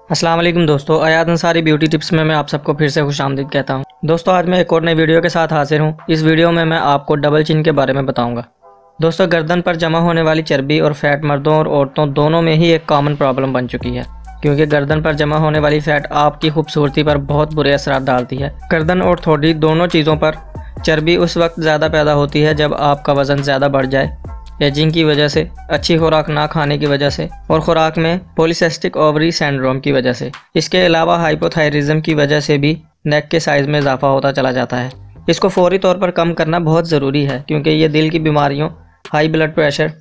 अस्सलाम वालेकुम दोस्तों, अयाद अंसारी ब्यूटी टिप्स में मैं आप सबको फिर से खुशामदीद कहता हूं। दोस्तों आज मैं एक और नई वीडियो के साथ हाजिर हूं। इस वीडियो में मैं आपको डबल चिन के बारे में बताऊंगा। दोस्तों गर्दन पर जमा होने वाली चर्बी और फैट मर्दों और औरतों दोनों में ही एक कॉमन प्रॉब्लम बन चुकी है, क्योंकि गर्दन पर जमा होने वाली फैट आपकी खूबसूरती पर बहुत बुरे असरात डालती है। गर्दन और ठोड़ी दोनों चीज़ों पर चर्बी उस वक्त ज़्यादा पैदा होती है जब आपका वज़न ज़्यादा बढ़ जाए, एजिंग की वजह से, अच्छी खुराक ना खाने की वजह से और खुराक में पॉलीसिस्टिक ओवरी सिंड्रोम की वजह से। इसके अलावा हाइपोथायरिज्म की वजह से भी नेक के साइज़ में इजाफा होता चला जाता है। इसको फौरी तौर पर कम करना बहुत ज़रूरी है, क्योंकि ये दिल की बीमारियों, high blood pressure,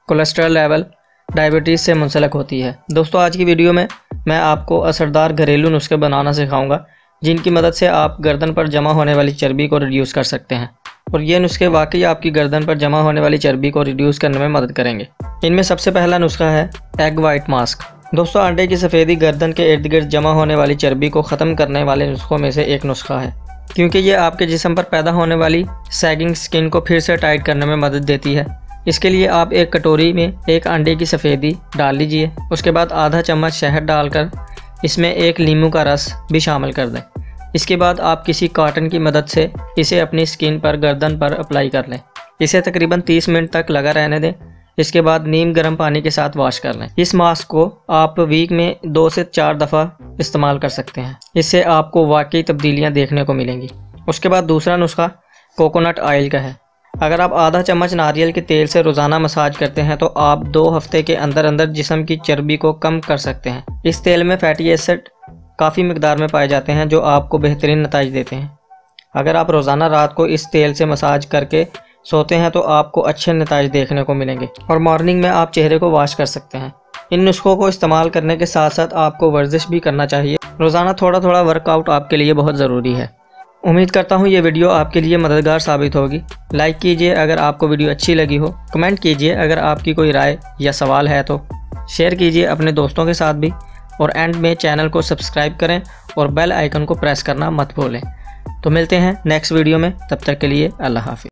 cholesterol level, diabetes से मुंसलिक होती है। दोस्तों आज की वीडियो में मैं आपको असरदार घरेलू नुस्खे बनाना सिखाऊंगा, जिनकी मदद से आप गर्दन पर जमा होने वाली चर्बी को रिड्यूस कर सकते हैं, और ये नुस्खे वाकई आपकी गर्दन पर जमा होने वाली चर्बी को रिड्यूस करने में मदद करेंगे। इनमें सबसे पहला नुस्खा है एग वाइट मास्क। दोस्तों अंडे की सफ़ेदी गर्दन के इर्द गिर्द जमा होने वाली चर्बी को ख़त्म करने वाले नुस्खों में से एक नुस्खा है, क्योंकि ये आपके जिस्म पर पैदा होने वाली सैगिंग स्किन को फिर से टाइट करने में मदद देती है। इसके लिए आप एक कटोरी में एक अंडे की सफ़ेदी डाल लीजिए। उसके बाद आधा चम्मच शहद डालकर इसमें एक नींबू का रस भी शामिल कर दें। इसके बाद आप किसी कॉटन की मदद से इसे अपनी स्किन पर, गर्दन पर अप्लाई कर लें। इसे तकरीबन 30 मिनट तक लगा रहने दें। इसके बाद नीम गर्म पानी के साथ वॉश कर लें। इस मास्क को आप वीक में 2 से 4 दफ़ा इस्तेमाल कर सकते हैं। इससे आपको वाकई तब्दीलियां देखने को मिलेंगी। उसके बाद दूसरा नुस्खा कोकोनट ऑयल का है। अगर आप आधा चम्मच नारियल के तेल से रोज़ाना मसाज करते हैं तो आप 2 हफ्ते के अंदर अंदर जिस्म की चर्बी को कम कर सकते हैं। इस तेल में फैटी एसिड काफ़ी मिकदार में पाए जाते हैं, जो आपको बेहतरीन नतीजे देते हैं। अगर आप रोज़ाना रात को इस तेल से मसाज करके सोते हैं तो आपको अच्छे नतीजे देखने को मिलेंगे, और मॉर्निंग में आप चेहरे को वॉश कर सकते हैं। इन नुस्खों को इस्तेमाल करने के साथ साथ आपको वर्जिश भी करना चाहिए। रोज़ाना थोड़ा थोड़ा वर्कआउट आपके लिए बहुत ज़रूरी है। उम्मीद करता हूँ ये वीडियो आपके लिए मददगार साबित होगी। लाइक कीजिए अगर आपको वीडियो अच्छी लगी हो, कमेंट कीजिए अगर आपकी कोई राय या सवाल है तो, शेयर कीजिए अपने दोस्तों के साथ भी, और एंड में चैनल को सब्सक्राइब करें और बेल आइकन को प्रेस करना मत भूलें। तो मिलते हैं नेक्स्ट वीडियो में, तब तक के लिए अल्लाह हाफिज़।